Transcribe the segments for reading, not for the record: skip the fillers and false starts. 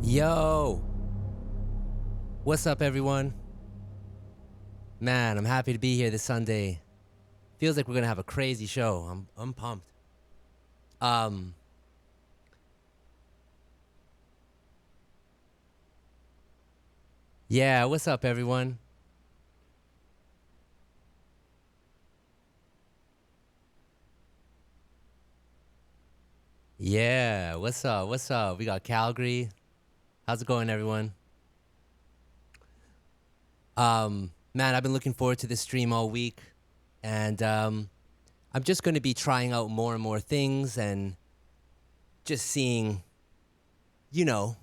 Yo, what's up, everyone? Man, I'm happy to be here this Sunday. Feels like we're gonna have a crazy show. I'm pumped. Um, yeah, what's up, everyone? Yeah, what's up? What's up? We got Calgary. How's it going, everyone? Man, I've been looking forward to this stream all week, and I'm just gonna be trying out more and more things and just seeing, you know,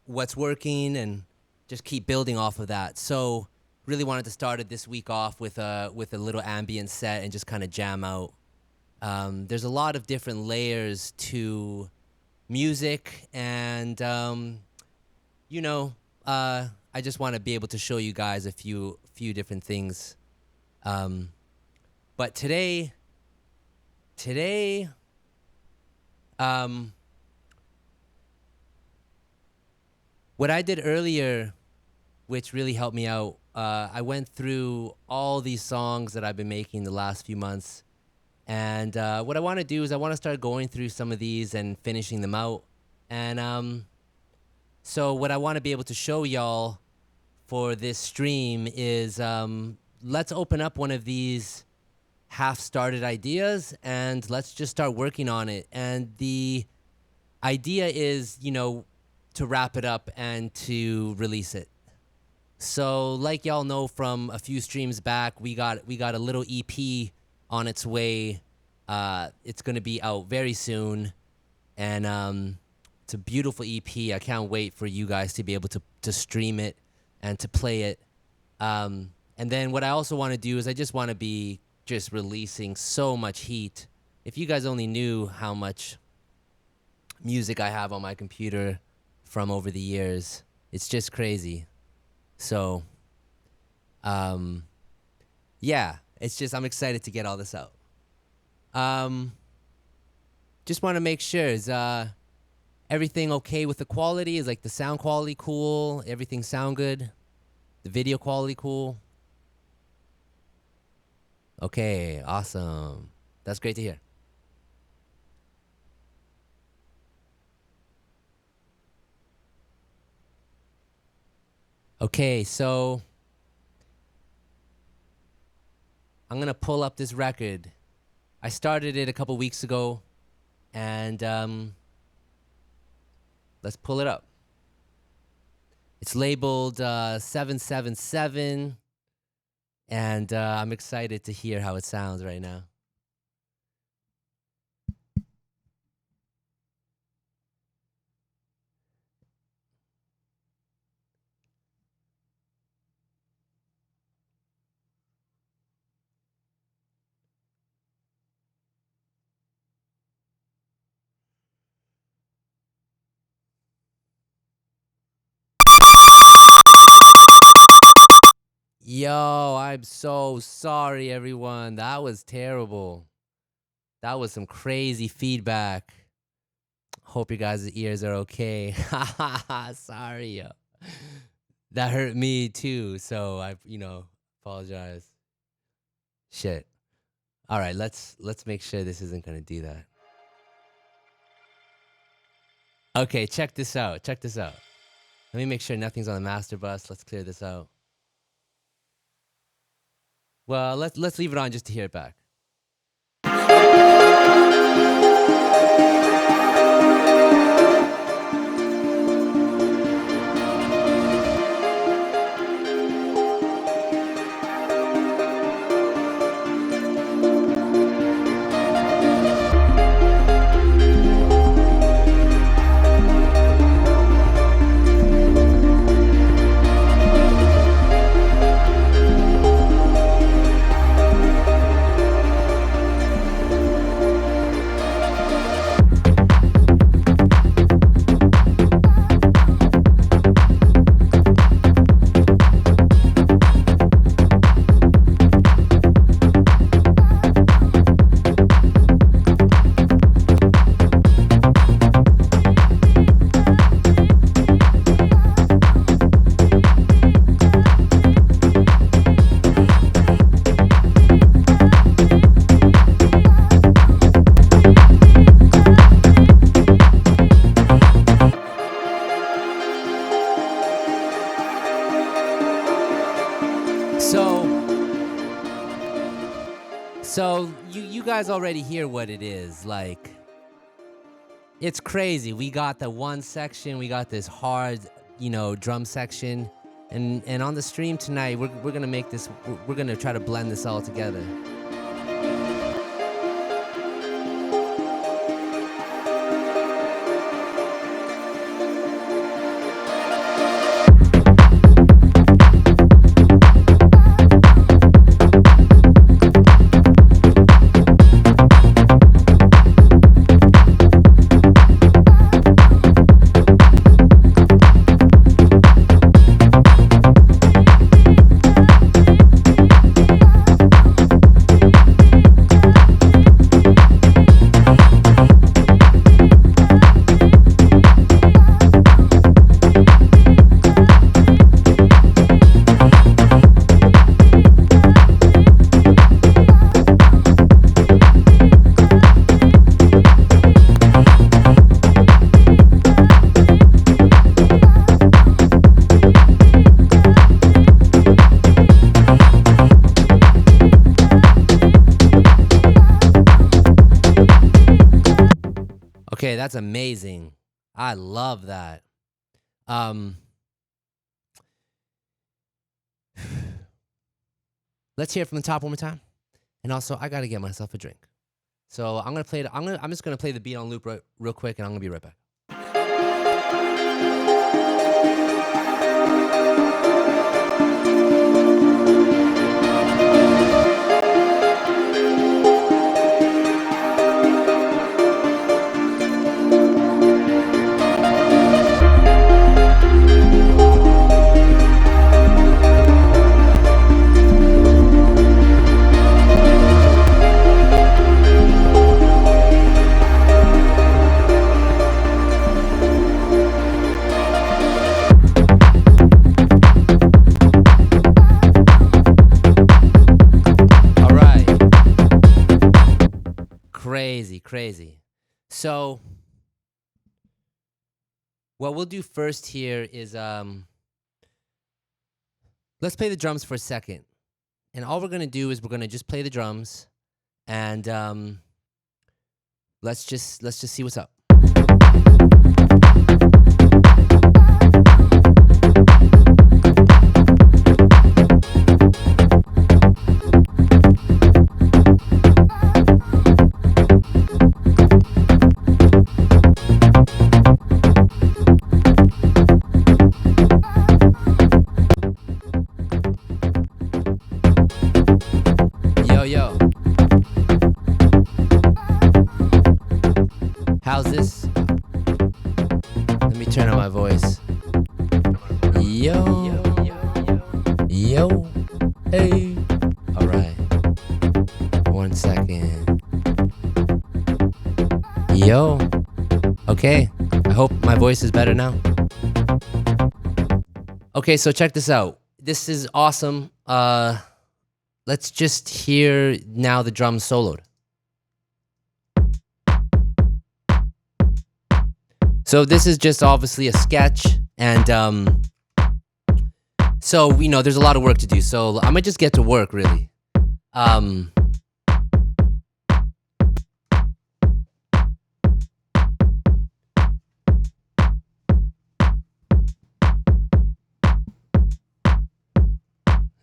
what's working and just keep building off of that. So really wanted to start it this week off with a little ambient set and just kind of jam out. There's a lot of different layers to music, and you know, I just want to be able to show you guys a few different things. But today, um, what I did earlier, which really helped me out, I went through all these songs that I've been making the last few months. And what I want to do is I want to start going through some of these and finishing them out. And so what I want to be able to show y'all for this stream is let's open up one of these half-started ideas and let's just start working on it. And the idea is, you know, to wrap it up and to release it. So like y'all know from a few streams back, we got a little EP on its way. It's going to be out very soon, and it's a beautiful EP. I can't wait for you guys to be able to stream it and to play it. And then what I also want to do is I just want to be just releasing so much heat. If you guys only knew how much music I have on my computer from over the years, it's just crazy. So, yeah, it's just, I'm excited to get all this out. Just want to make sure, is everything okay with the quality? Is like the sound quality cool? Everything sound good? The video quality cool? Okay, awesome. That's great to hear. Okay, so I'm going to pull up this record. I started it a couple weeks ago, and let's pull it up. It's labeled 777, and I'm excited to hear how it sounds right now. Yo, I'm so sorry, everyone. That was terrible. That was some crazy feedback. Hope you guys' ears are okay. Sorry, yo. That hurt me too, so I, apologize. Shit. All right, let's make sure this isn't gonna do that. Okay, check this out. Check this out. Let me make sure nothing's on the master bus. Let's clear this out. Well, let's leave it on just to hear it back. So you guys already hear what it is. Like, it's crazy. We got the one section, we got this hard, drum section. And on the stream tonight, we're gonna make this, we're gonna try to blend this all together. Okay, that's amazing. I love that. Let's hear it from the top one more time. And also, I gotta get myself a drink. So I'm gonna play it. I'm just gonna play the beat on loop real quick, and I'm gonna be right back. Crazy. So what we'll do first here is let's play the drums for a second. And all we're gonna do is we're gonna just play the drums, and let's just see what's up. Yo. How's this? Let me turn on my voice. Yo. Hey. All right. 1 second. Yo. Okay. I hope my voice is better now. Okay, so check this out. This is awesome. Let's just hear now the drums soloed. So this is just obviously a sketch, and so there's a lot of work to do. So I'm gonna just get to work, really.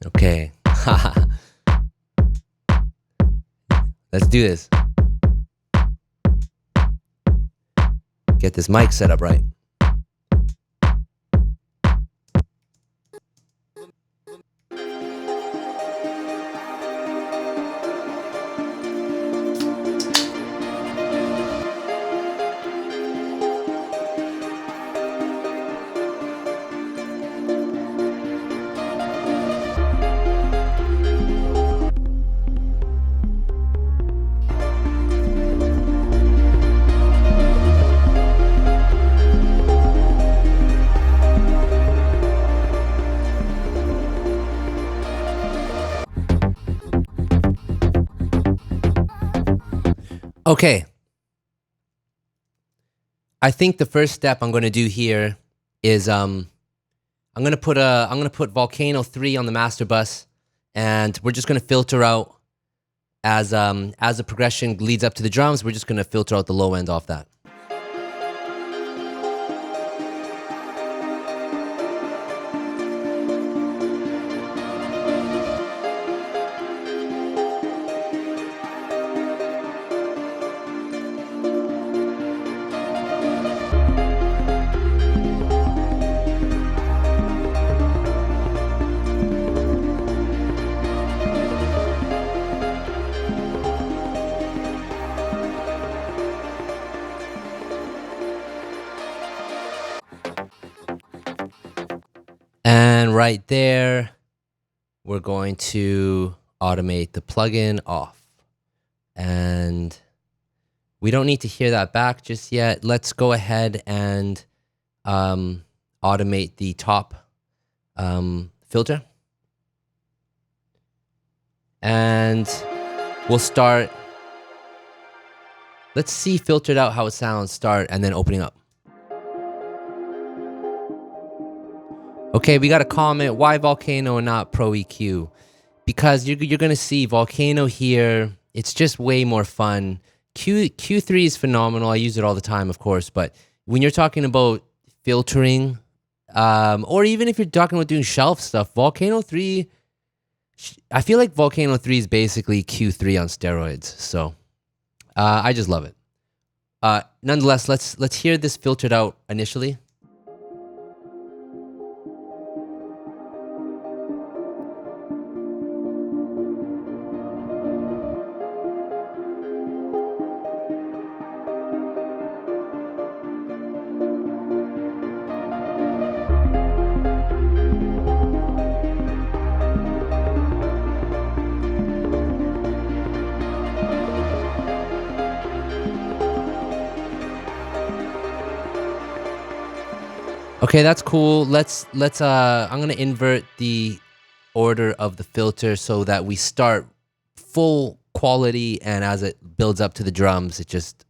Okay. Let's do this. Get this mic set up right. Okay. I think the first step I'm going to do here is I'm going to put Volcano 3 on the master bus, and we're just going to filter out as the progression leads up to the drums, we're just gonna filter out the low end off that. And right there, we're going to automate the plugin off. And we don't need to hear that back just yet. Let's go ahead and automate the top filter. And we'll start. Let's see filtered out how it sounds, start, and then opening up. Okay, we got a comment, why Volcano and not Pro EQ? Because you're gonna see Volcano here, it's just way more fun. Q3 is phenomenal, I use it all the time, of course, but when you're talking about filtering, or even if you're talking about doing shelf stuff, Volcano 3, I feel like Volcano 3 is basically Q3 on steroids, so I just love it. Nonetheless, let's hear this filtered out initially. Okay, that's cool. Let's I'm gonna invert the order of the filter so that we start full quality, and as it builds up to the drums, it just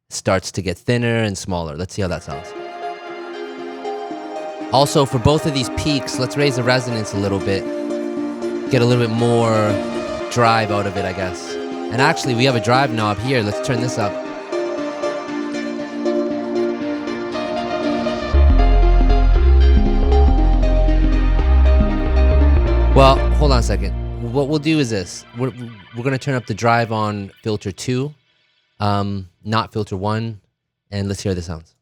starts to get thinner and smaller. Let's see how that sounds. Also, for both of these peaks, let's raise the resonance a little bit, get a little bit more drive out of it, I guess. And actually, we have a drive knob here. Let's turn this up. Well, hold on a second. What we'll do is this. We're going to turn up the drive on filter 2, not filter 1, and let's hear how this sounds.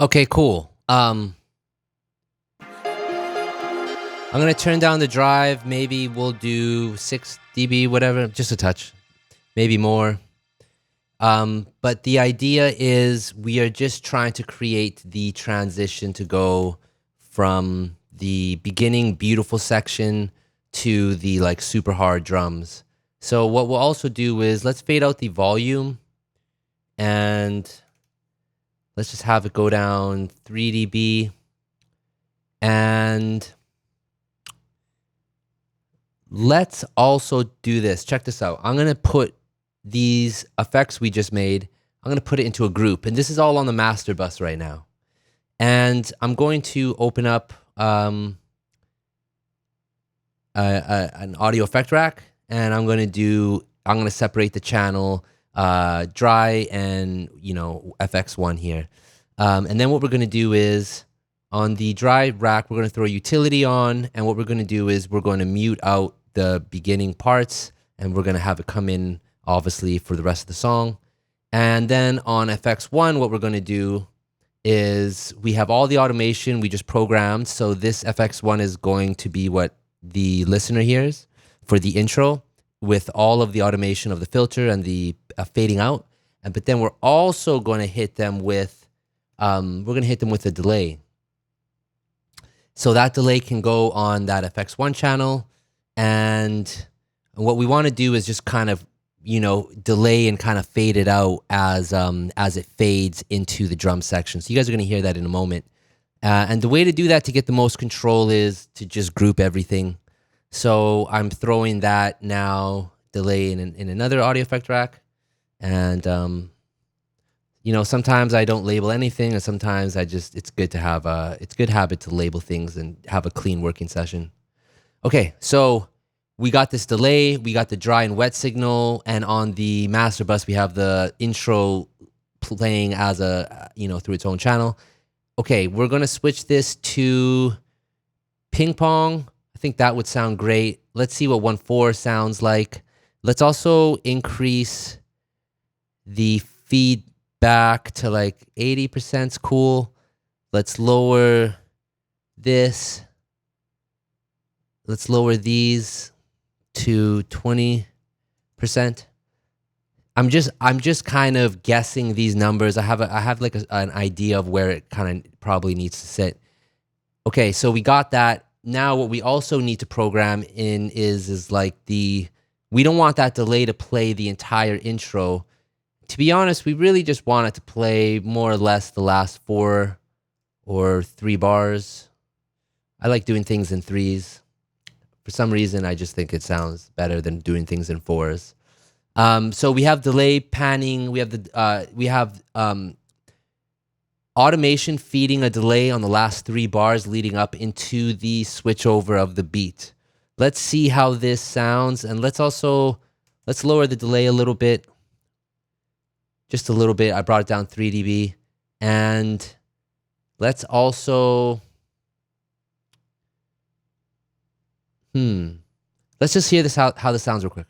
Okay, cool. I'm gonna turn down the drive. Maybe we'll do 6 dB, whatever, just a touch, maybe more. But the idea is we are just trying to create the transition to go from the beginning beautiful section to the like super hard drums. So what we'll also do is let's fade out the volume and let's just have it go down 3 dB. And let's also do this. Check this out. I'm going to put these effects we just made, I'm going to put it into a group. And this is all on the master bus right now. And I'm going to open up an audio effect rack. And I'm going to separate the channel dry and, FX1 here. And then what we're going to do is on the dry rack, we're going to throw a utility on. And what we're going to do is we're going to mute out the beginning parts and we're going to have it come in obviously for the rest of the song. And then on FX1, what we're going to do is we have all the automation we just programmed. So this FX1 is going to be what the listener hears for the intro with all of the automation of the filter and the fading out. but then we're also going to hit them with a delay. So that delay can go on that FX1 channel, and what we want to do is just kind of, delay and kind of fade it out as it fades into the drum section. So you guys are going to hear that in a moment. And the way to do that to get the most control is to just group everything. So I'm throwing that now delay in another audio effect rack, and sometimes I don't label anything, and sometimes it's good habit to label things and have a clean working session. Okay, so we got this delay, we got the dry and wet signal, and on the master bus we have the intro playing as through its own channel. Okay, we're gonna switch this to ping pong. I think that would sound great. Let's see what 1/4 sounds like. Let's also increase the feedback to like 80%'s cool. Let's lower this. Let's lower these to 20%. I'm just kind of guessing these numbers. I have like an idea of where it kind of probably needs to sit. Okay, so we got that. Now what we also need to program in is like we don't want that delay to play the entire intro. To be honest, we really just want it to play more or less the last 4 or 3 bars. I like doing things in 3s. For some reason, I just think it sounds better than doing things in 4s. So we have delay panning. We have automation feeding a delay on the last 3 bars leading up into the switchover of the beat. Let's see how this sounds, and let's lower the delay a little bit, just a little bit. I brought it down 3 dB, and let's also let's just hear this how this sounds real quick.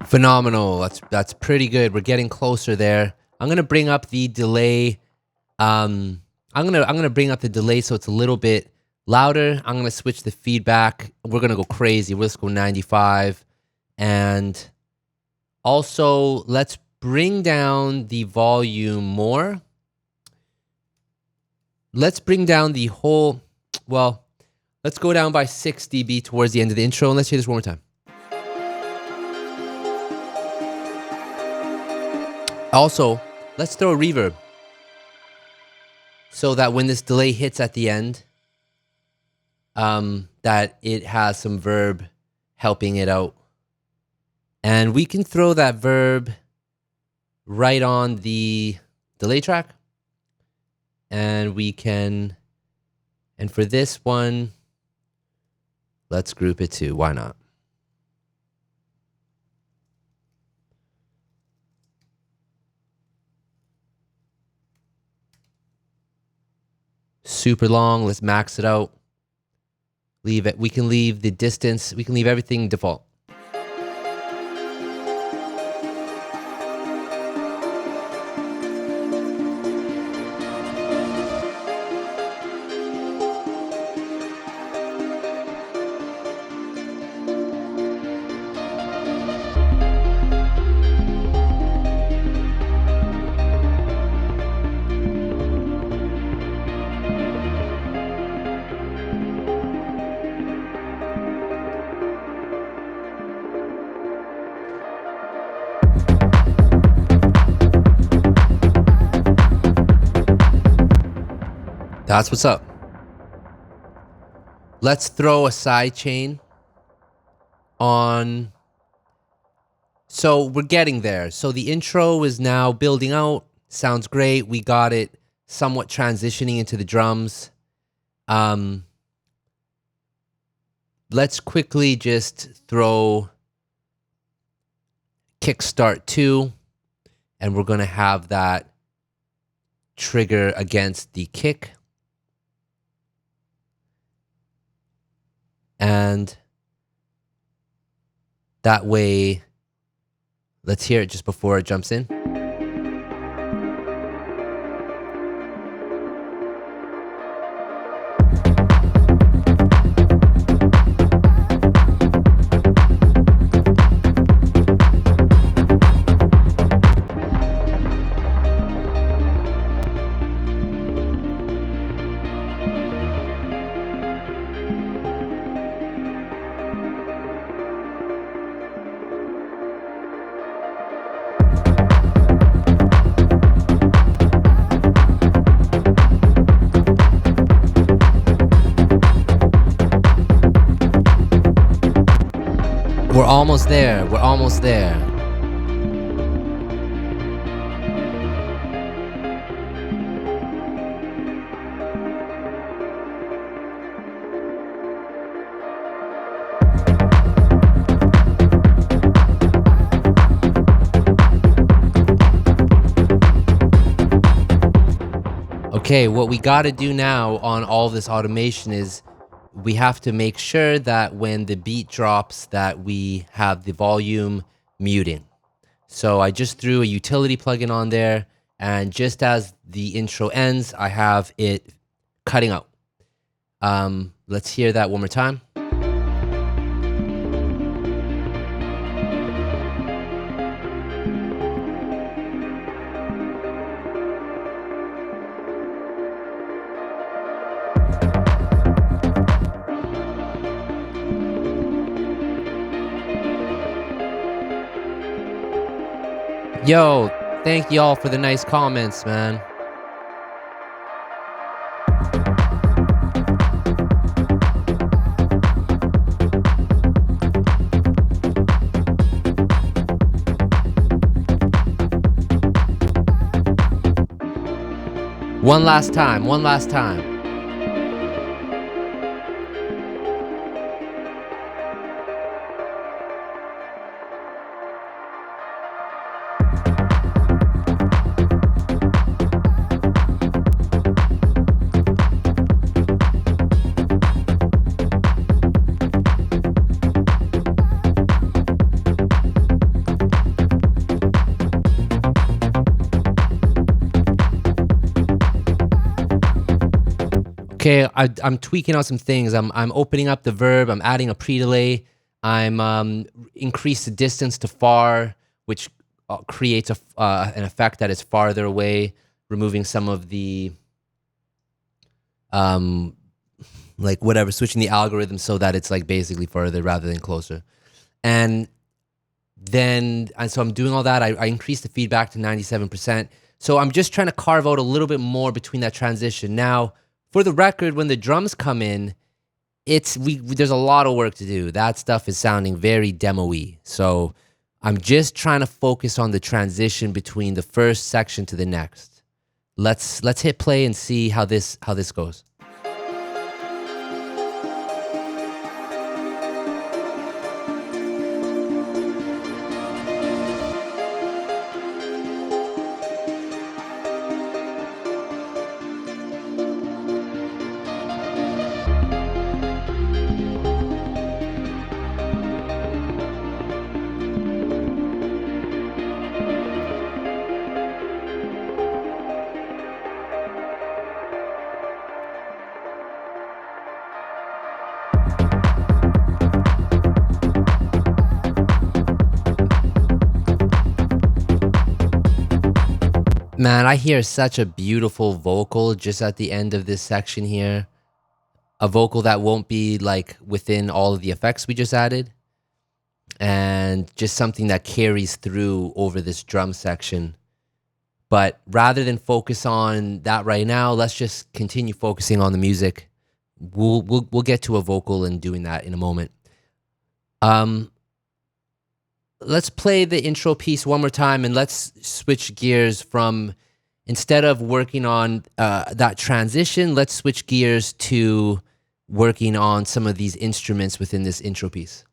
Phenomenal. That's pretty good. We're getting closer there. I'm gonna bring up the delay. I'm gonna bring up the delay so it's a little bit louder. I'm gonna switch the feedback. We're gonna go crazy. Let's go 95, and also let's bring down the volume more. Let's bring down the whole. Well, let's go down by 6 dB towards the end of the intro, and let's hear this one more time. Also, let's throw a reverb so that when this delay hits at the end, that it has some verb helping it out. And we can throw that verb right on the delay track. And for this one, let's group it too. Why not? Super long. Let's max it out. Leave it. We can leave the distance. We can leave everything default. That's what's up. Let's throw a side chain on. So we're getting there. So the intro is now building out. Sounds great. We got it somewhat transitioning into the drums. let's quickly just throw kickstart 2, and we're going to have that trigger against the kick. And that way, let's hear it just before it jumps in. We're almost there. We're almost there. Okay, what we got to do now on all this automation is we have to make sure that when the beat drops that we have the volume muting. So I just threw a utility plugin on there, and just as the intro ends, I have it cutting out. Let's hear that one more time. Yo, thank y'all for the nice comments, man. One last time, one last time. Okay, I'm tweaking out some things. I'm opening up the verb. I'm adding a pre-delay. I'm increase the distance to far, which creates an effect that is farther away, removing some of the like whatever, switching the algorithm so that it's like basically further rather than closer. And so I'm doing all that. I increased the feedback to 97%. So I'm just trying to carve out a little bit more between that transition. Now, for the record, when the drums come in, there's a lot of work to do. That stuff is sounding very demo-y. So I'm just trying to focus on the transition between the first section to the next. Let's hit play and see how this goes. Man, I hear such a beautiful vocal just at the end of this section here. A vocal that won't be like within all of the effects we just added. And just something that carries through over this drum section. But rather than focus on that right now, let's just continue focusing on the music. We'll get to a vocal and doing that in a moment. Let's play the intro piece one more time, and let's switch gears from, instead of working on that transition, let's switch gears to working on some of these instruments within this intro piece.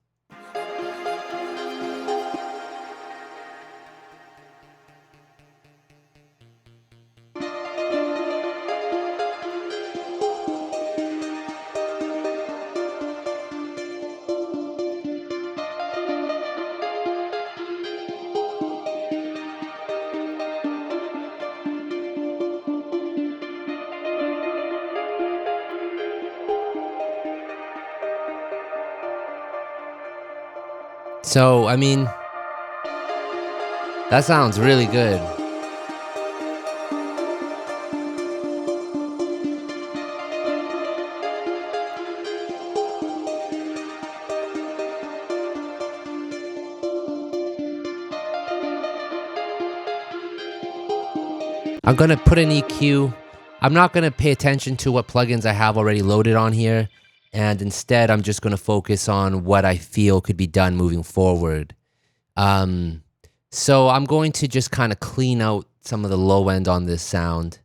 So, I mean, that sounds really good. I'm going to put an EQ. I'm not going to pay attention to what plugins I have already loaded on here. And instead, I'm just going to focus on what I feel could be done moving forward. So I'm going to just kind of clean out some of the low end on this sound.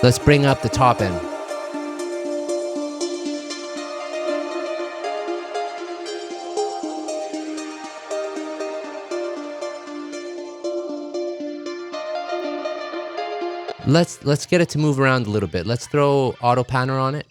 Let's bring up the top end. Let's get it to move around a little bit. Let's throw auto panner on it.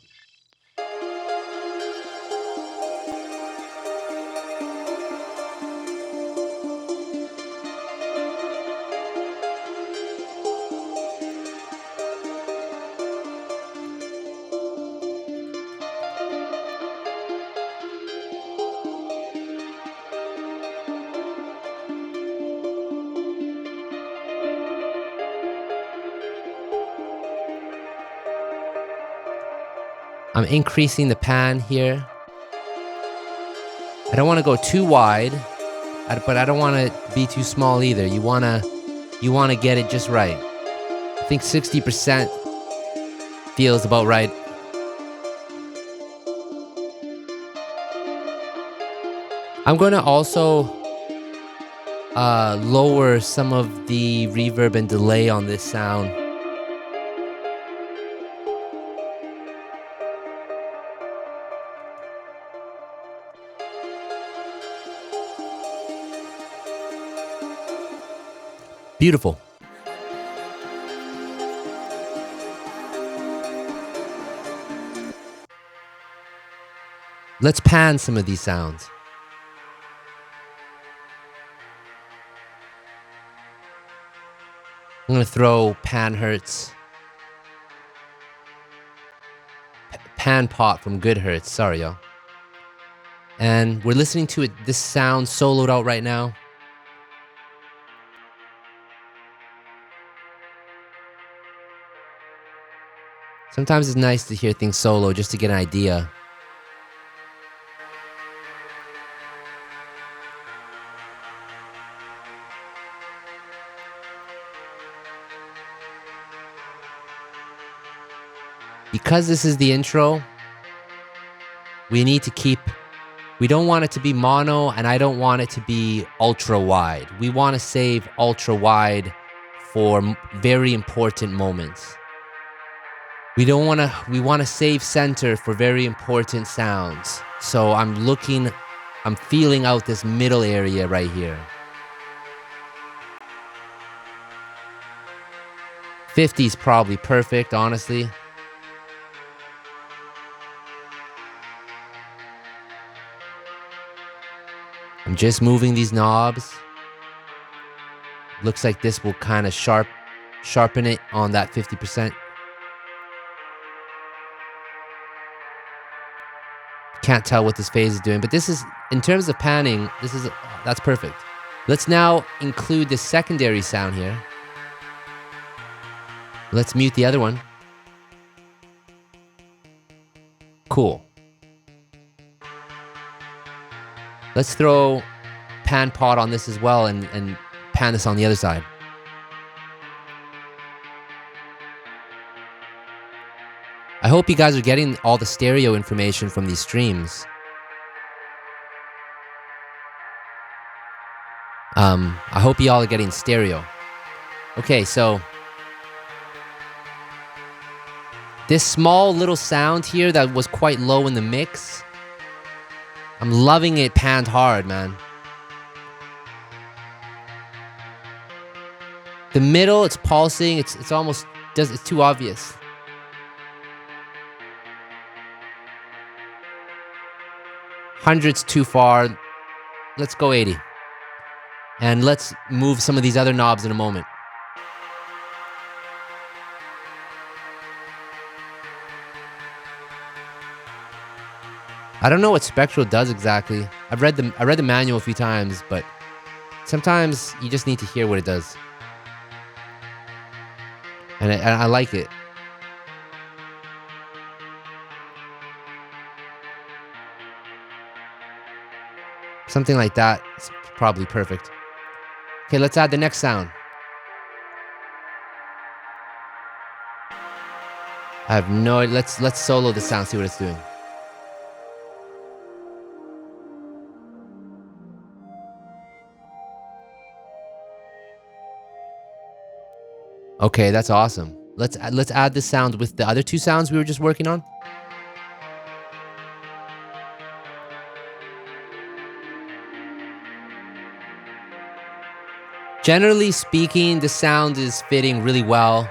I'm increasing the pan here. I don't want to go too wide, but I don't want to be too small either. You want to get it just right. I think 60% feels about right. I'm going to also lower some of the reverb and delay on this sound. Beautiful. Let's pan some of these sounds. I'm going to throw pan hertz. Pan pot from Good Hertz. Sorry, y'all. And we're listening to it. This sound soloed out right now. Sometimes it's nice to hear things solo just to get an idea. Because this is the intro, we don't want it to be mono, and I don't want it to be ultra wide. We want to save ultra wide for very important moments. We want to save center for very important sounds. So I'm feeling out this middle area right here. 50 is probably perfect, honestly. I'm just moving these knobs. Looks like this will kind of sharpen it on that 50%. Can't tell what this phase is doing, but this is, in terms of panning, that's perfect. Let's now include the secondary sound here. Let's mute the other one. Cool. Let's throw pan pot on this as well and pan this on the other side. I hope you guys are getting all the stereo information from these streams. I hope y'all are getting stereo. Okay, so this small little sound here that was quite low in the mix, I'm loving it panned hard, man. The middle, it's pulsing, it's almost, it's too obvious. Hundred's too far. Let's go 80. And let's move some of these other knobs in a moment. I don't know what spectral does exactly. I read the manual a few times, but sometimes you just need to hear what it does. And I like it. Something like that is probably perfect. Okay, let's add the next sound. I have no idea. Let's solo the sound, see what it's doing. Okay, that's awesome. Let's add this sound with the other two sounds we were just working on. Generally speaking, the sound is fitting really well,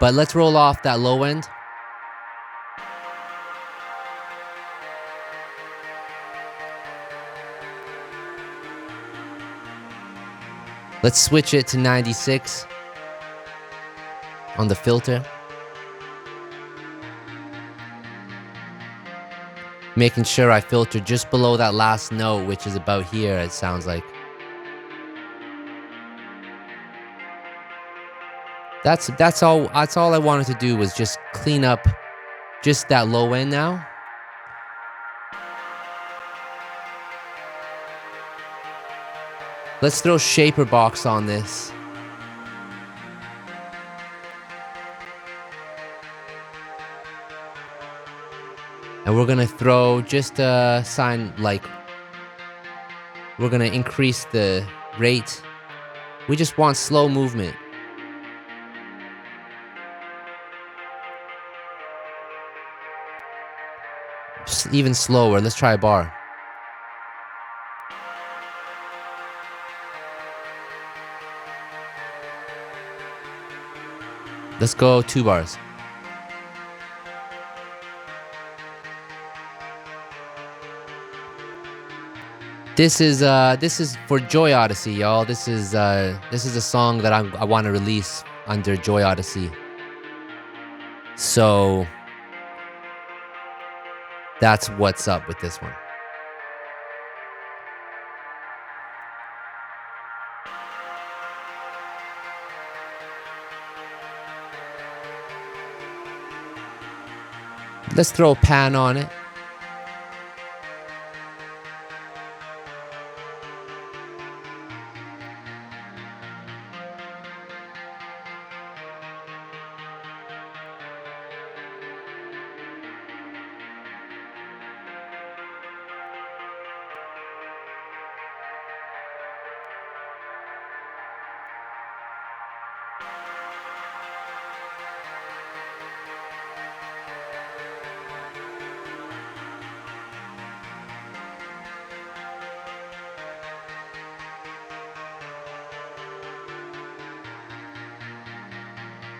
but let's roll off that low end. Let's switch it to 96 on the filter. Making sure I filter just below that last note, which is about here, it sounds like. That's all I wanted to do was just clean up just that low end now. Let's throw shaper box on this. And we're gonna throw just a sign like we're gonna increase the rate. We just want slow movement. Even slower. Let's try a bar. Let's go 2 bars. This is for Joy Odyssey, y'all. This is a song that I want to release under Joy Odyssey. So that's what's up with this one. Let's throw a pan on it.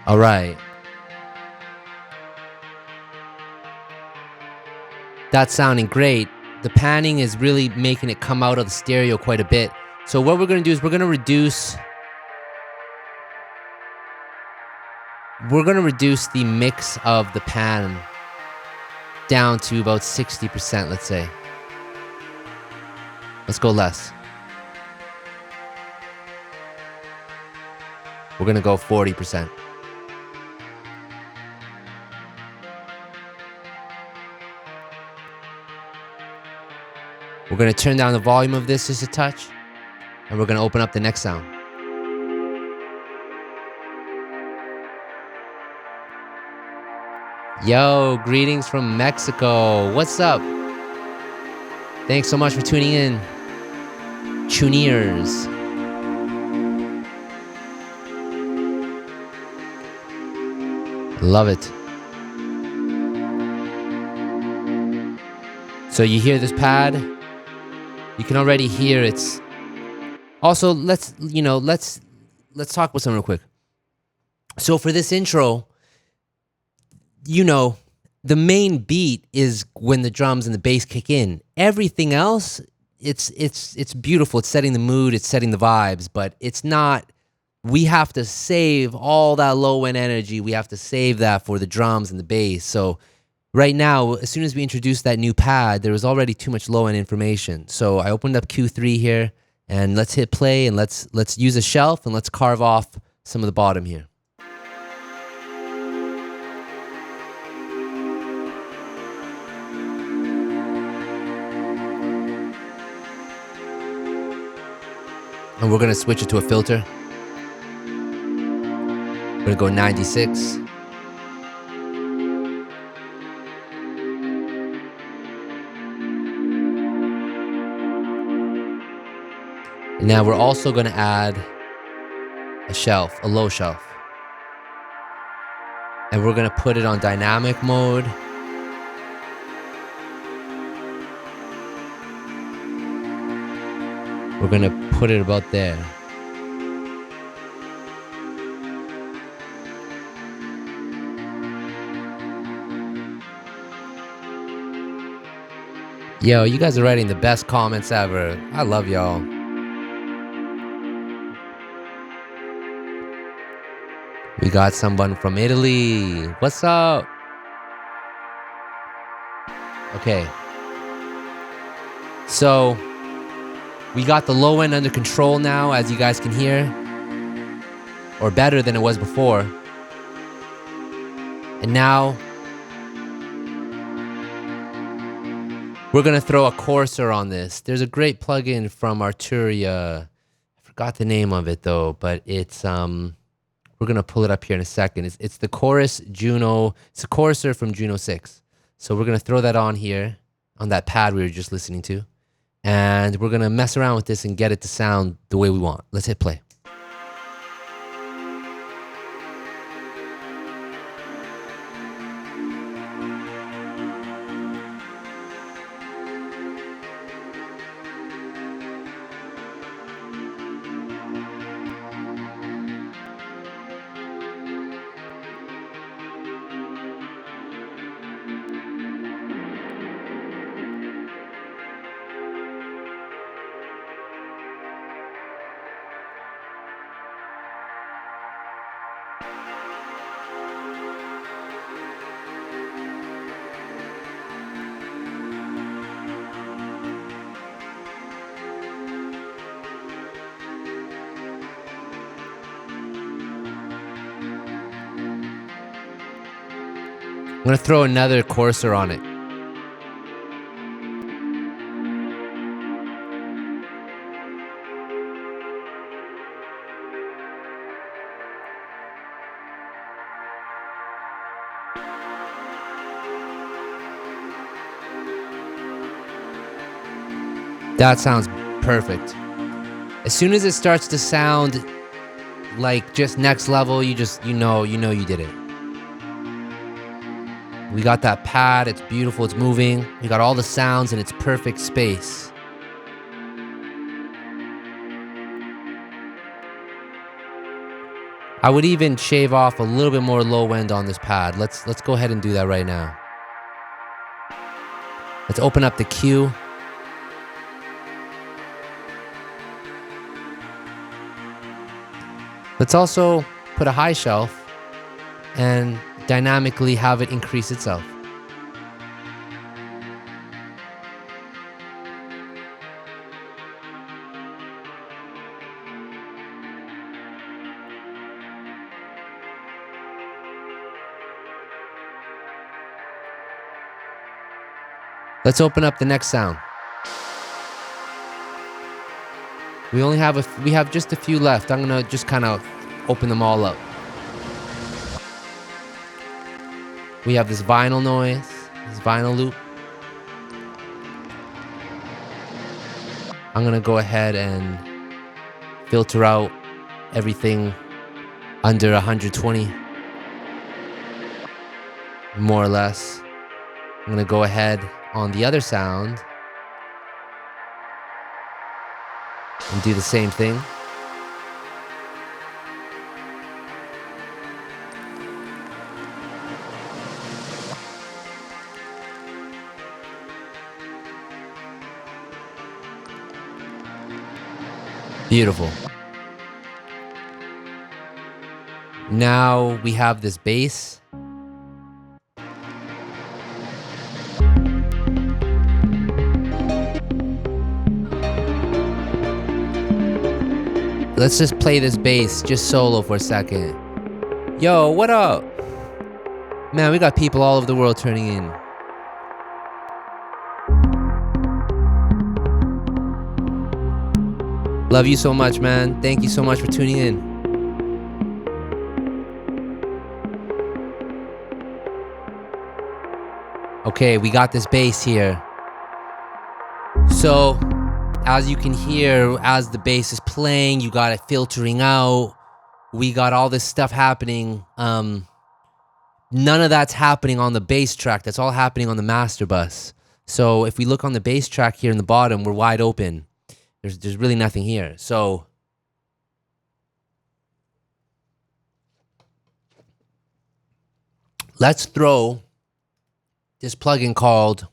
All right. That's sounding great. The panning is really making it come out of the stereo quite a bit. So what we're going to do is we're going to reduce the mix of the pan down to about 60%, let's say. Let's go less. We're going to go 40%. We're going to turn down the volume of this just a touch, and we're going to open up the next sound. Yo, greetings from Mexico. What's up? Thanks so much for tuning in. Tuneers. Love it. So you hear this pad? You can already hear it's. Also, let's talk about something real quick. So for this intro, the main beat is when the drums and the bass kick in. Everything else, it's beautiful. It's setting the mood, it's setting the vibes, but it's not. We have to save all that low end energy. We have to save that for the drums and the bass. So right now, as soon as we introduced that new pad, there was already too much low end information. So I opened up Q3 here, and let's hit play, and let's use a shelf, and let's carve off some of the bottom here. And we're gonna switch it to a filter. We're gonna go 96. And now we're also gonna add a shelf, a low shelf. And we're gonna put it on dynamic mode. We're gonna put it about there. Yo, you guys are writing the best comments ever. I love y'all. We got someone from Italy. What's up? Okay. So we got the low end under control now, as you guys can hear. Or better than it was before. And now we're going to throw a coarser on this. There's a great plugin from Arturia. I forgot the name of it though, but it's we're going to pull it up here in a second. It's the Chorus Juno. It's a coarser from Juno 6. So we're going to throw that on here on that pad we were just listening to. And we're going to mess around with this and get it to sound the way we want. Let's hit play. I'm going to throw another coarser on it. That sounds perfect. As soon as it starts to sound like just next level, you know you did it. We got that pad, it's beautiful, it's moving. We got all the sounds in its perfect space. I would even shave off a little bit more low end on this pad. Let's go ahead and do that right now. Let's open up the Q. Let's also put a high shelf and dynamically have it increase itself. Let's open up the next sound. We have just a few left. I'm gonna just kind of open them all up. We have this vinyl noise, this vinyl loop. I'm gonna go ahead and filter out everything under 120, more or less. I'm gonna go ahead on the other sound and do the same thing. Beautiful. Now we have this bass. Let's just play this bass just solo for a second. Yo, what up? Man, we got people all over the world turning in. Love you so much, man. Thank you so much for tuning in. Okay, we got this bass here. So, as you can hear, as the bass is playing, you got it filtering out. We got all this stuff happening. None of that's happening on the bass track. That's all happening on the master bus. So if we look on the bass track here in the bottom, we're wide open. There's really nothing here. So let's throw this plugin called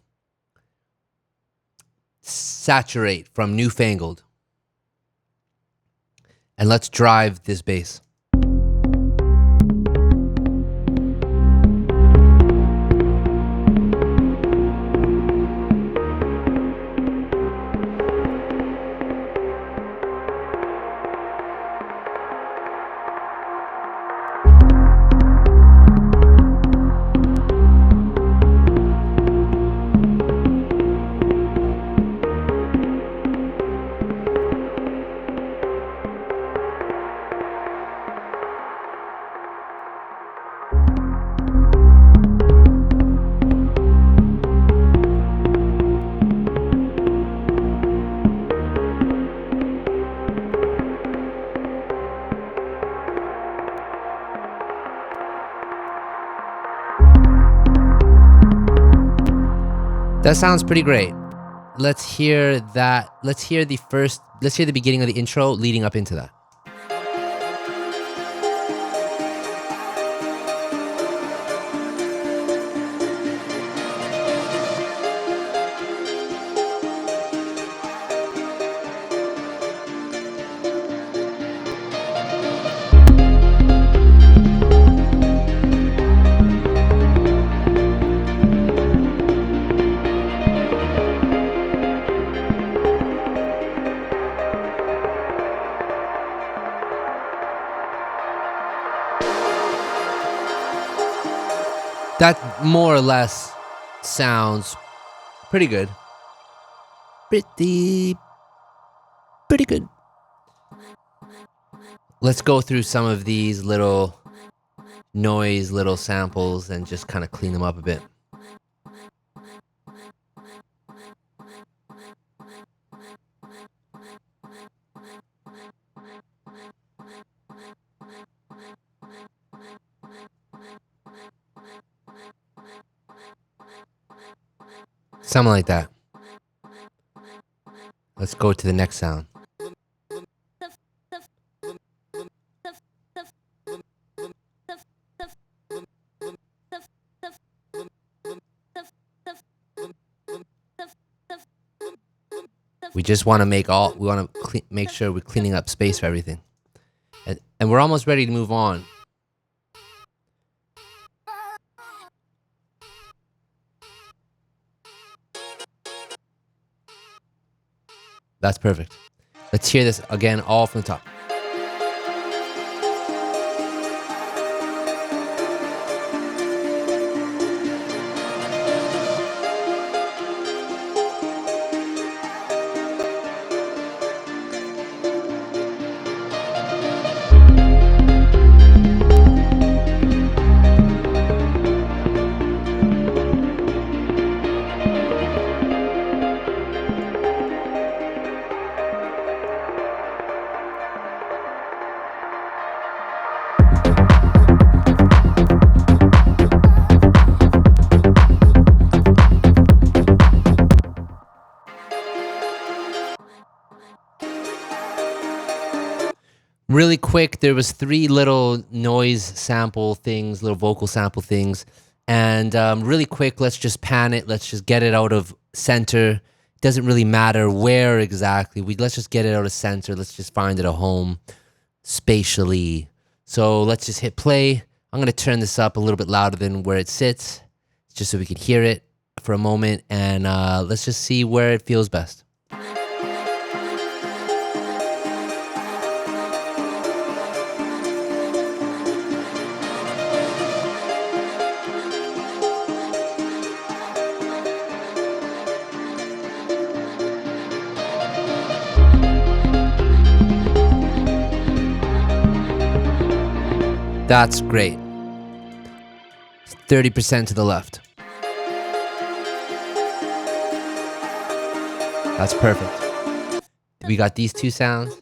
Saturate from Newfangled. And let's drive this bass. That sounds pretty great. Let's hear that. Let's hear the beginning of the intro leading up into that. That more or less sounds pretty good. Pretty good. Let's go through some of these little noise, little samples, and just kind of clean them up a bit. Something like that. Let's go to the next sound. We just want to make sure we're cleaning up space for everything. And we're almost ready to move on. That's perfect. Let's hear this again, all from the top. really quick, there was 3 little noise sample things, little vocal sample things. And really quick, let's just pan it. Let's just get it out of center. Doesn't really matter where exactly. Let's just get it out of center. Let's just find it a home spatially. So let's just hit play. I'm going to turn this up a little bit louder than where it sits, just so we can hear it for a moment. And let's just see where it feels best. That's great. 30% to the left. That's perfect. We got these 2 sounds.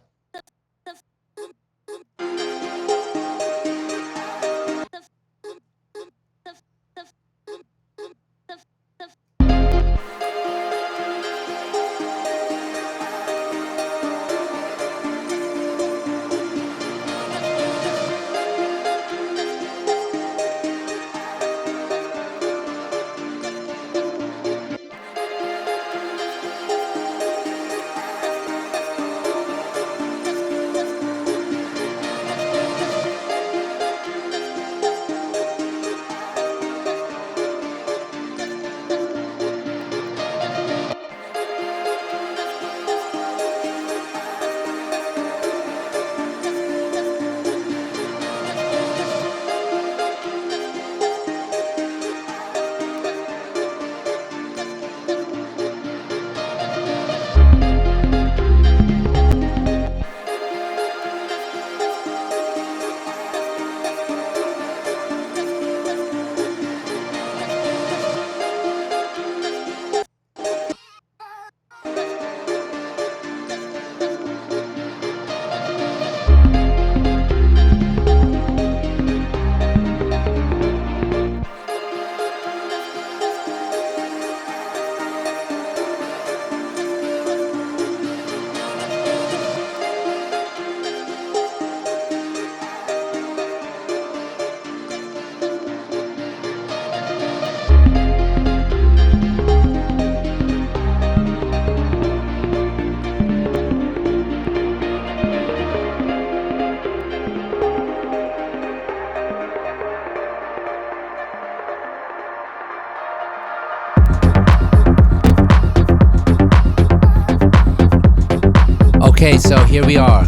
Okay, so here we are.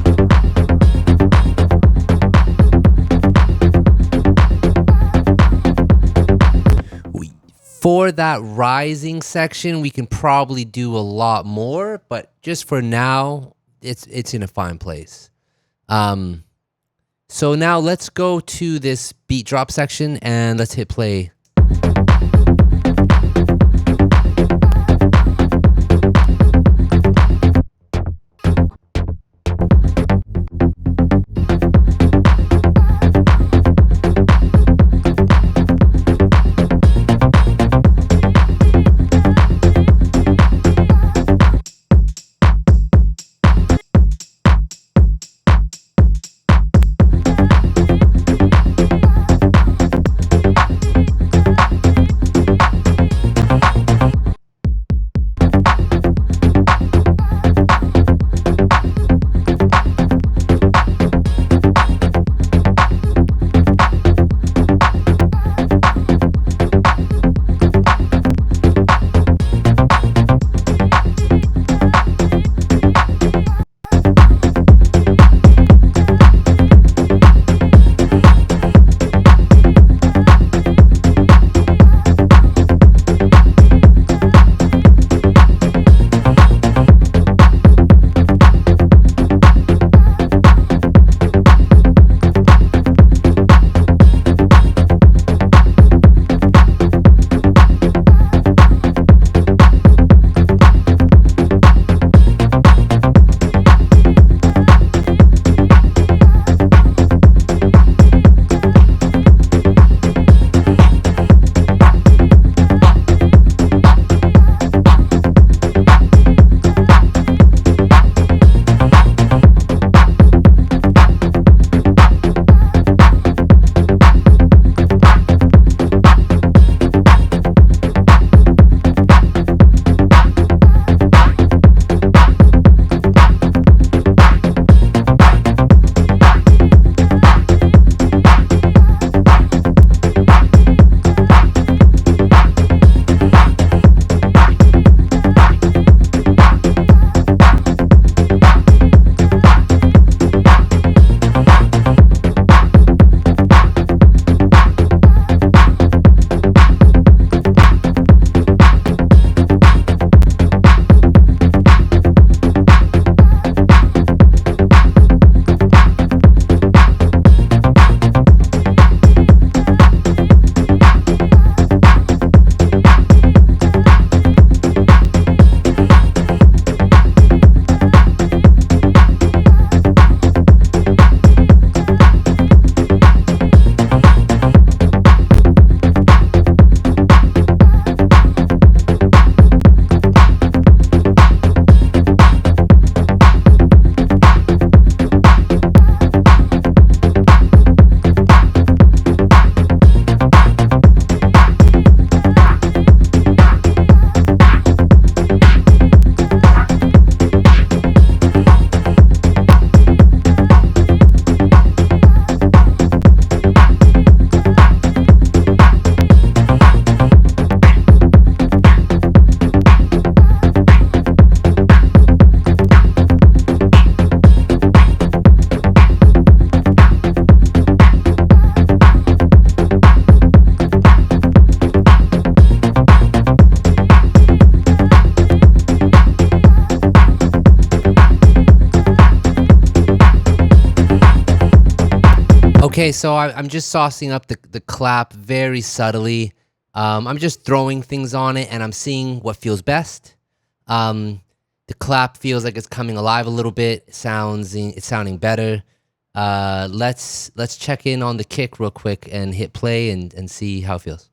For that rising section, we can probably do a lot more, but just for now, it's in a fine place. So now let's go to this beat drop section and let's hit play. Okay, so I'm just saucing up the clap very subtly. I'm just throwing things on it, and I'm seeing what feels best. Um, the clap feels like it's coming alive a little bit. It's sounding better. Let's check in on the kick real quick and hit play and see how it feels.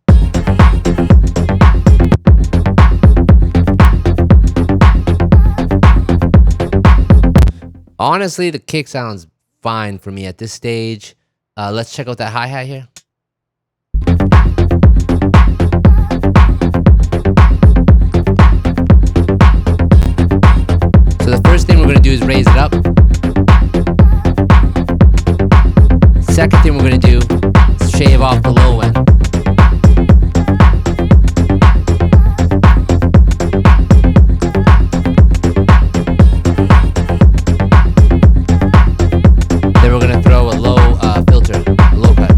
Honestly, the kick sounds fine for me at this stage. Let's check out that hi-hat here. So the first thing we're going to do is raise it up. Second thing we're going to do is shave off the low end. Then we're going to throw a low filter, a low cut.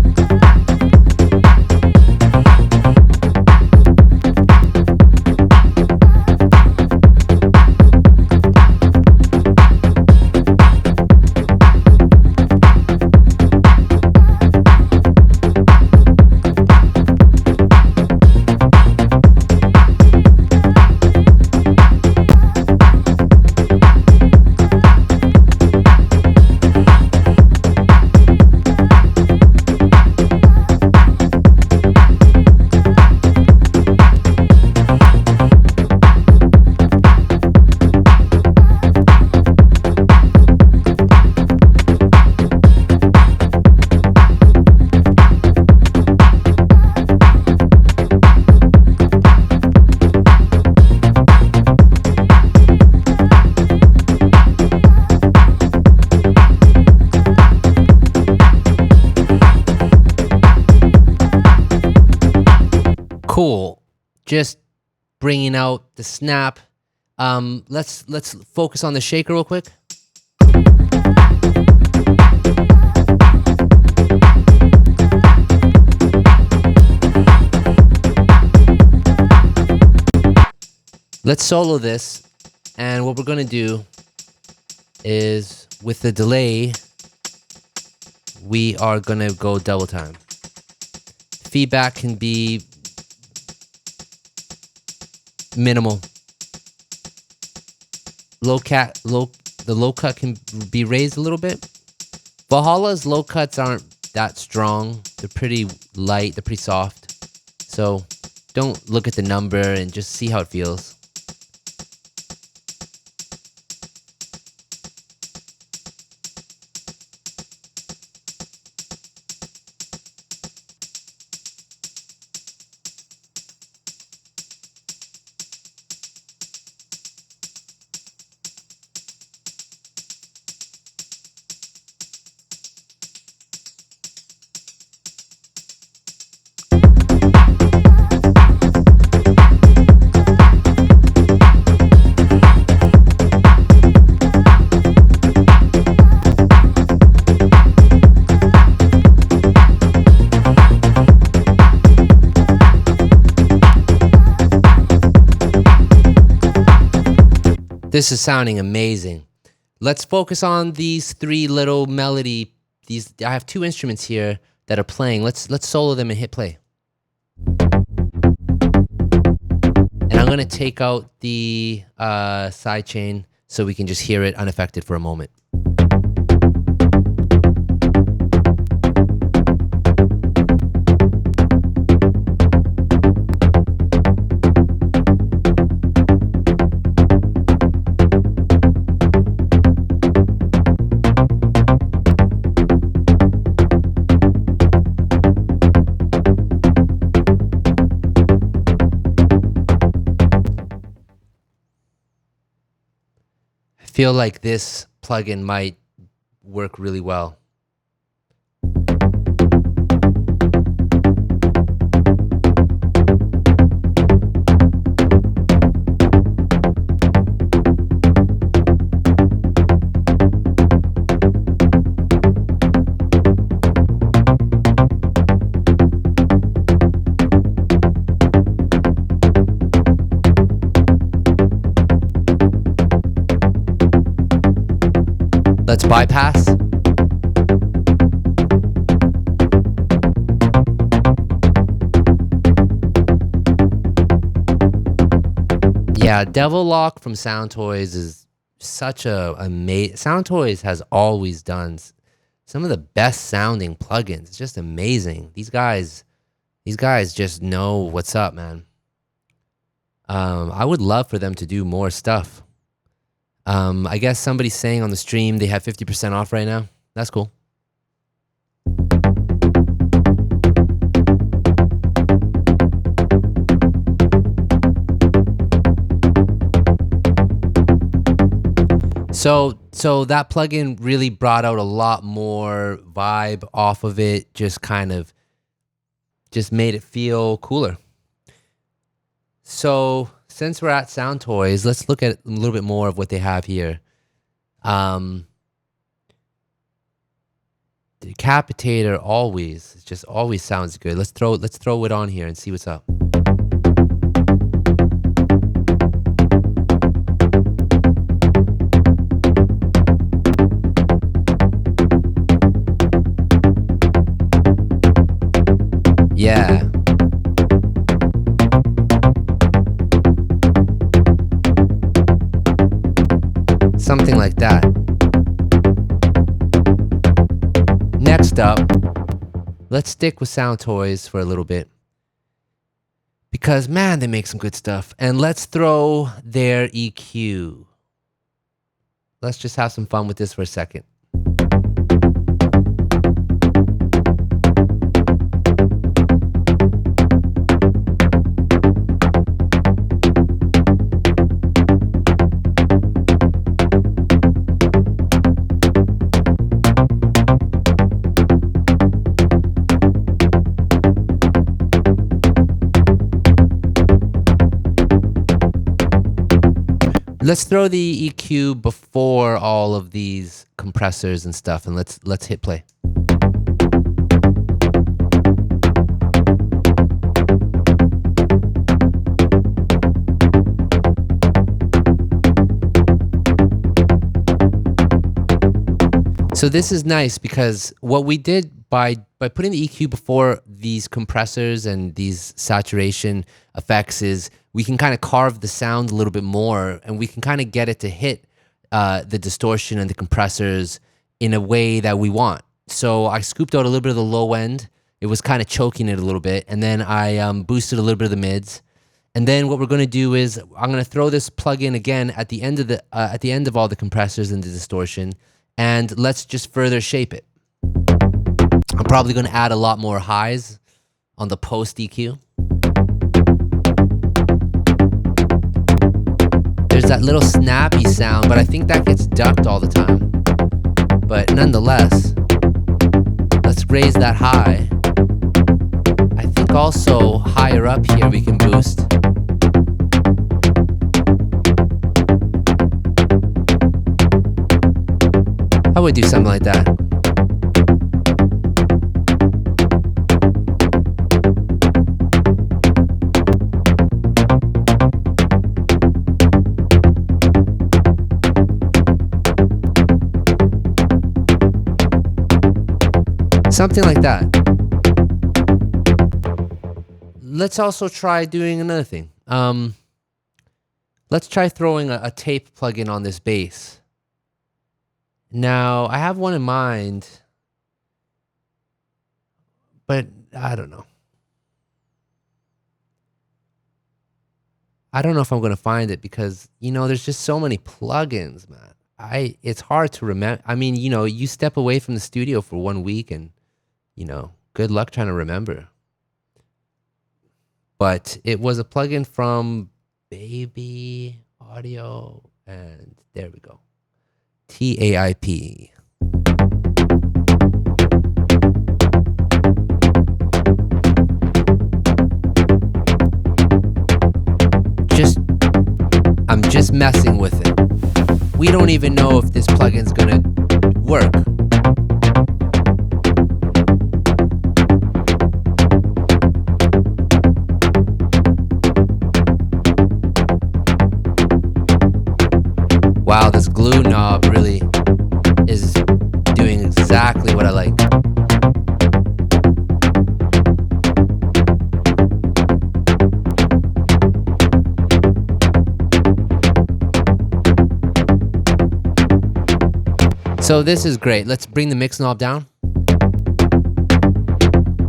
Cool. Just bringing out the snap. Let's focus on the shaker real quick. Let's solo this, and what we're gonna do is with the delay, we are gonna go double time. Feedback can be minimal. The low cut can be raised a little bit. Valhalla's low cuts aren't that strong. They're pretty light, they're pretty soft. So don't look at the number and just see how it feels. This is sounding amazing. Let's focus on these three little melody. I have two instruments here that are playing. Let's solo them and hit play. And I'm gonna take out the sidechain so we can just hear it unaffected for a moment. I feel like this plugin might work really well. Let's bypass. Yeah, Devil Lock from Sound Toys is such a amazing. Sound Toys has always done some of the best sounding plugins. It's just amazing. These guys just know what's up, man. I would love for them to do more stuff. I guess somebody's saying on the stream they have 50% off right now. That's cool. So that plugin really brought out a lot more vibe off of it. Just made it feel cooler. So since we're at Sound Toys, let's look at a little bit more of what they have here. The Decapitator always sounds good. Let's throw it on here and see what's up. Yeah. Something like that. Next up, let's stick with Sound Toys for a little bit. Because, man, they make some good stuff. And let's throw their EQ. Let's just have some fun with this for a second. Let's throw the EQ before all of these compressors and stuff, and let's hit play. So this is nice because what we did by putting the EQ before these compressors and these saturation effects is we can kind of carve the sound a little bit more, and we can kind of get it to hit the distortion and the compressors in a way that we want. So I scooped out a little bit of the low end. It was kind of choking it a little bit, and then I boosted a little bit of the mids. And then what we're going to do is I'm going to throw this plug in again at the end of all the compressors and the distortion, and let's just further shape it. I'm probably going to add a lot more highs on the post EQ. There's that little snappy sound, but I think that gets ducked all the time. But nonetheless, let's raise that high. I think also higher up here we can boost. I would do something like that. Something like that. Let's also try doing another thing. Let's try throwing a tape plugin on this bass. Now, I have one in mind, but I don't know. I don't know if I'm going to find it because, there's just so many plugins, man. It's hard to remember. I mean, you step away from the studio for 1 week and, good luck trying to remember. But it was a plugin from Baby Audio, and there we go. TAIP. I'm just messing with it. We don't even know if this plugin's gonna work. Wow, this glue knob really is doing exactly what I like. So this is great. Let's bring the mix knob down.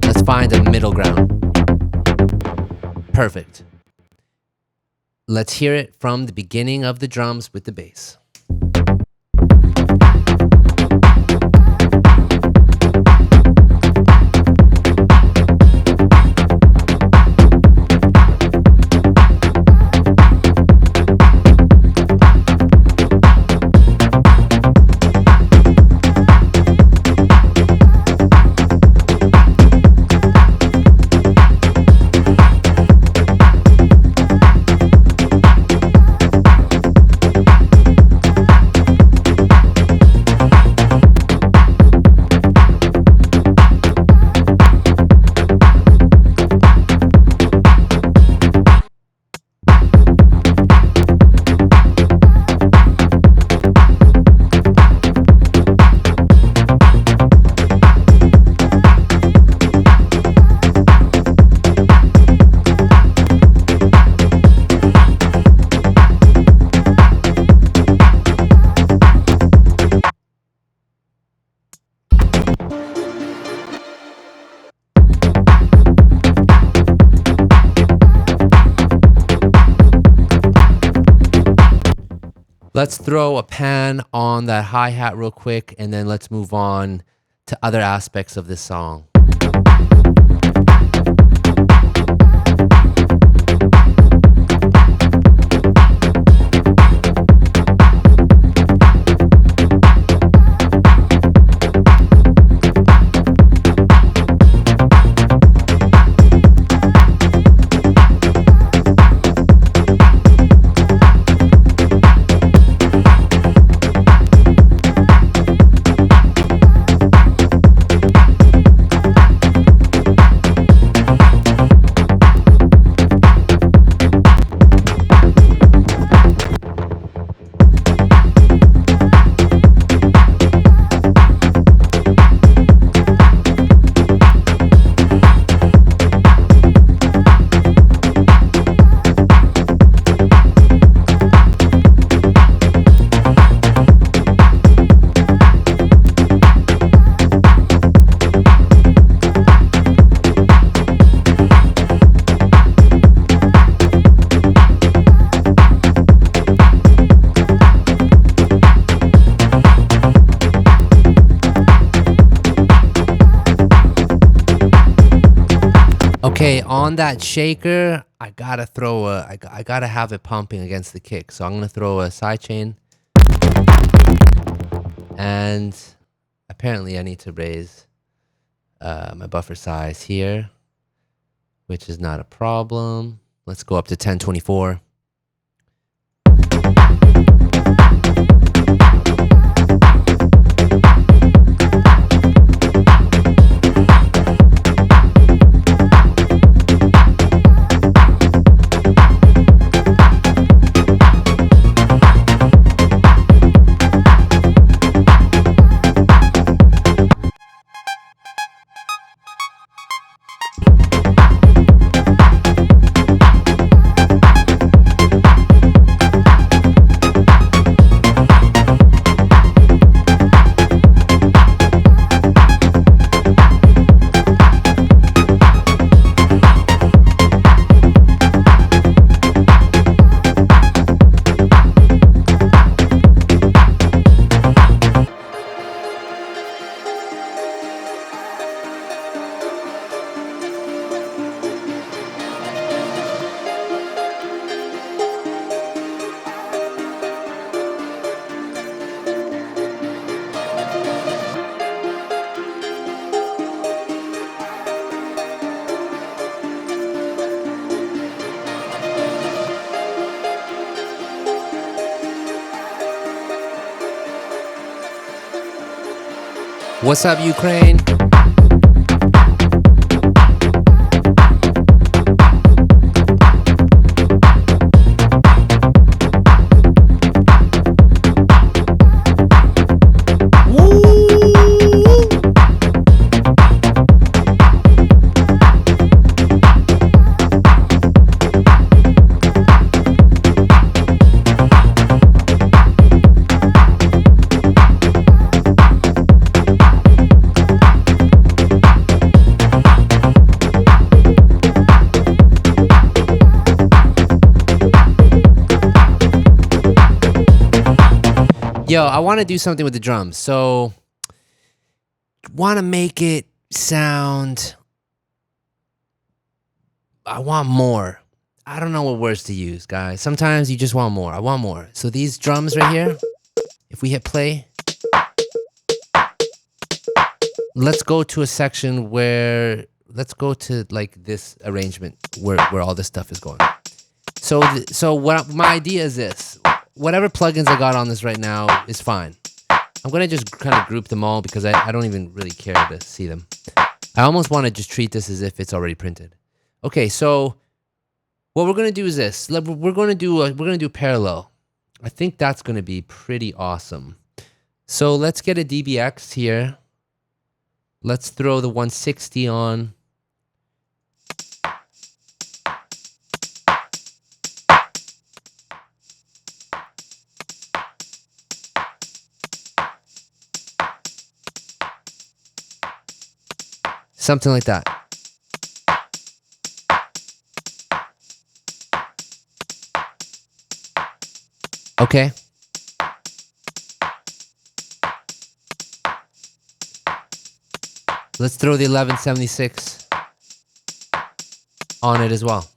Let's find a middle ground. Perfect. Let's hear it from the beginning of the drums with the bass. Let's throw a pan on that hi-hat real quick, and then let's move on to other aspects of this song. Okay, on that shaker, I gotta throw I gotta have it pumping against the kick. So I'm gonna throw a sidechain. And apparently I need to raise my buffer size here, which is not a problem. Let's go up to 1024. What's up, Ukraine? Yo, I want to do something with the drums. So, want to make it sound. I want more. I don't know what words to use, guys. Sometimes you just want more. I want more. So these drums right here, if we hit play, let's go to a section where, let's go to like this arrangement where all this stuff is going. So what my idea is this. Whatever plugins I got on this right now is fine. I'm going to just kind of group them all because I don't even really care to see them. I almost want to just treat this as if it's already printed. Okay, so what we're going to do is this. We're going to do parallel. I think that's going to be pretty awesome. So let's get a DBX here. Let's throw the 160 on. Something like that. Okay. Let's throw the 1176 on it as well.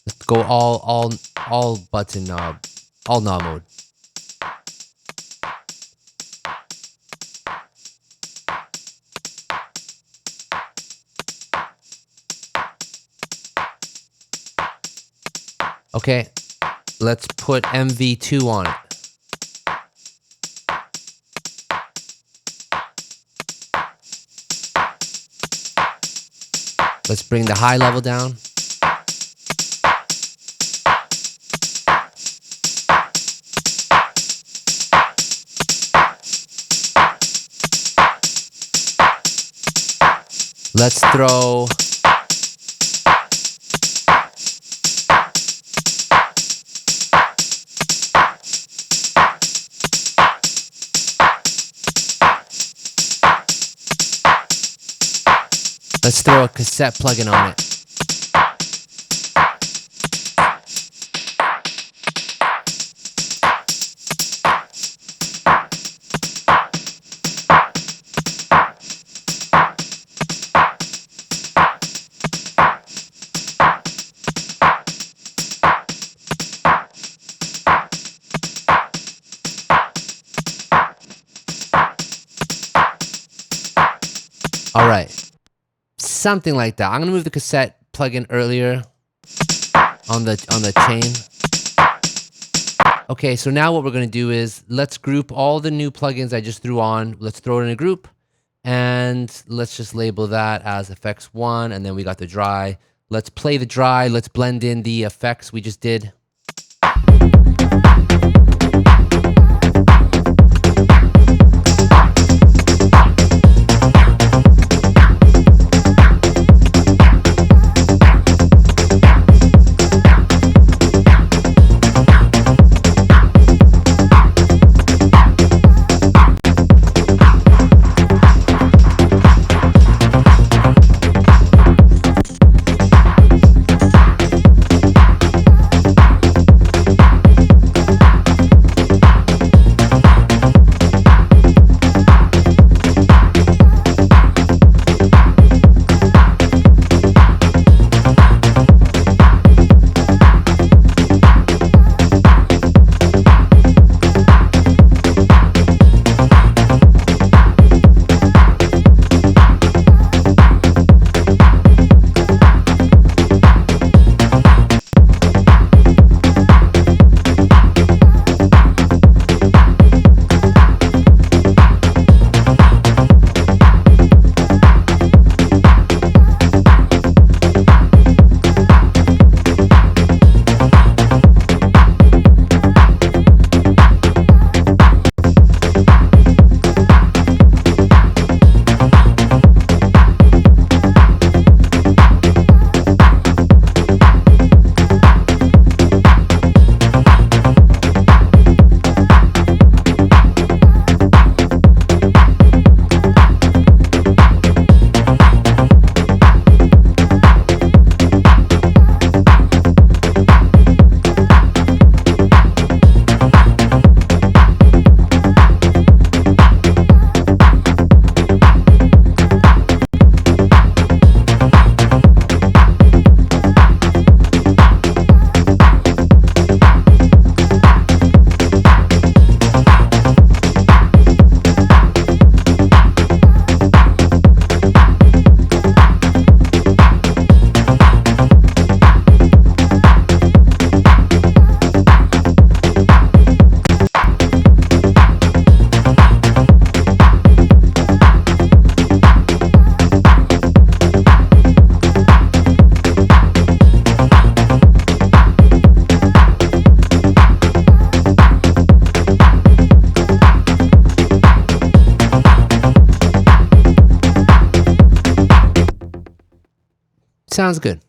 Let's go all button knob, all knob mode. Okay, let's put MV2 on it. Let's bring the high level down. Let's throw a cassette plugin on it. All right. Something like that. I'm gonna move the cassette plugin earlier on the chain. Okay, so now what we're gonna do is let's group all the new plugins I just threw on. Let's throw it in a group, and let's just label that as effects 1, and then we got the dry. Let's play the dry. Let's blend in the effects we just did. Sounds good.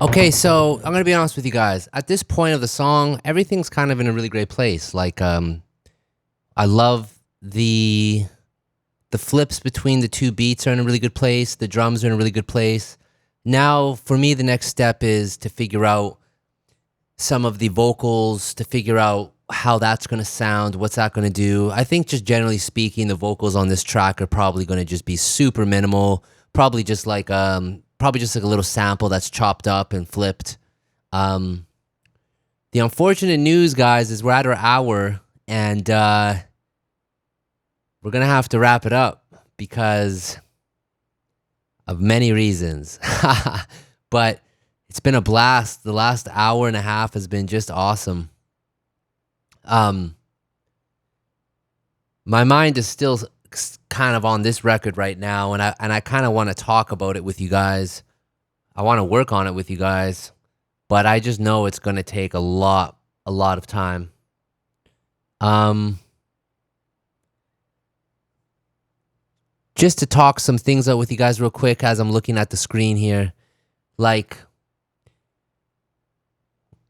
Okay, so I'm gonna be honest with you guys. At this point of the song, everything's kind of in a really great place. Like, I love the flips between the two beats are in a really good place. The drums are in a really good place. Now, for me, the next step is to figure out some of the vocals, to figure out how that's going to sound, what's that going to do. I think just generally speaking, the vocals on this track are probably going to just be super minimal, probably just like a little sample that's chopped up and flipped. The unfortunate news, guys, is we're at our hour, and we're going to have to wrap it up because of many reasons. But it's been a blast. The last hour and a half has been just awesome. My mind is still kind of on this record right now, and I kind of want to talk about it with you guys. I want to work on it with you guys, but I just know it's going to take a lot of time. Just to talk some things out with you guys real quick as I'm looking at the screen here. Like,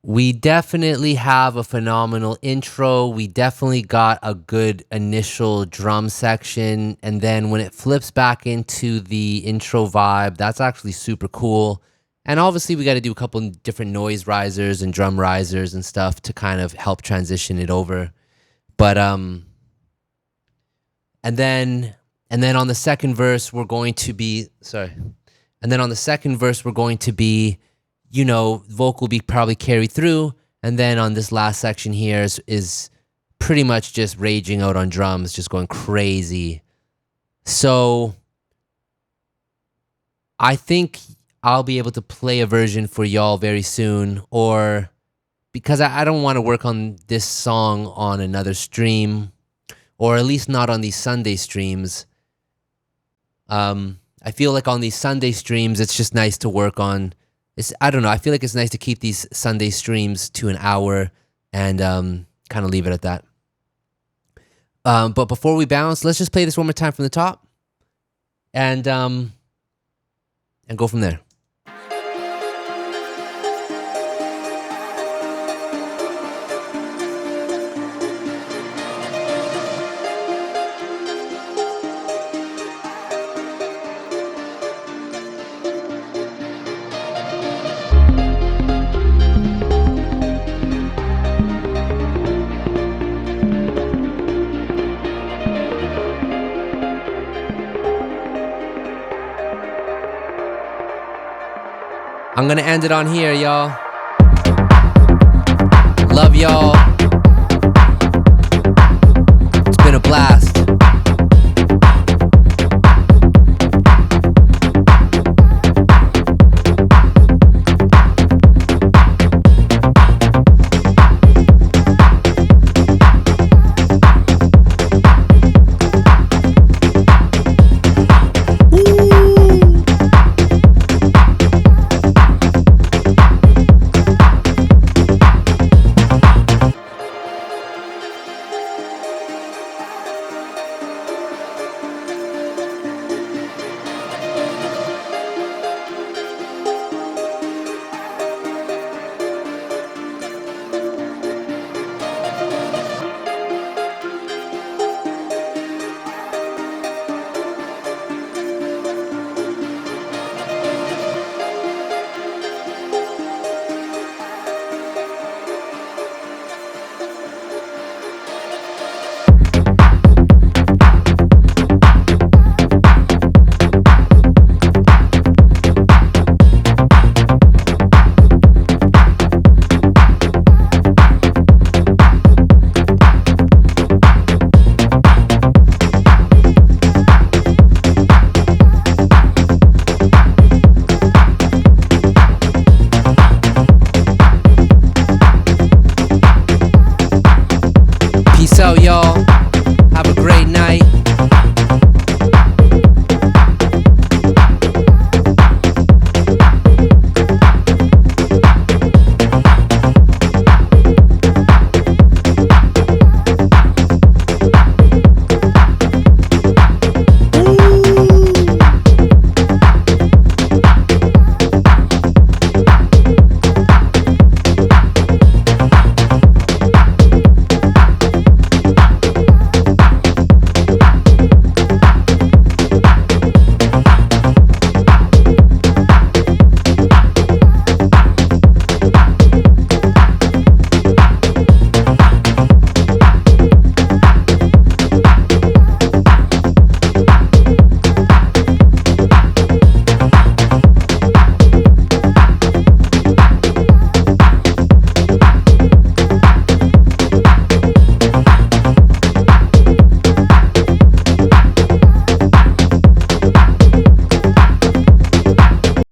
we definitely have a phenomenal intro. We definitely got a good initial drum section. And then when it flips back into the intro vibe, that's actually super cool. And obviously we got to do a couple different noise risers and drum risers and stuff to kind of help transition it over. But and then on the second verse we're going to be vocal be probably carried through, and then on this last section here is pretty much just raging out on drums, just going crazy. So I think I'll be able to play a version for y'all very soon, or because I don't want to work on this song on another stream, or at least not on these Sunday streams. I feel like on these Sunday streams, it's just nice to work on. I don't know. I feel like it's nice to keep these Sunday streams to an hour and kind of leave it at that. But before we bounce, let's just play this one more time from the top and go from there. I'm gonna end it on here, y'all. Love y'all.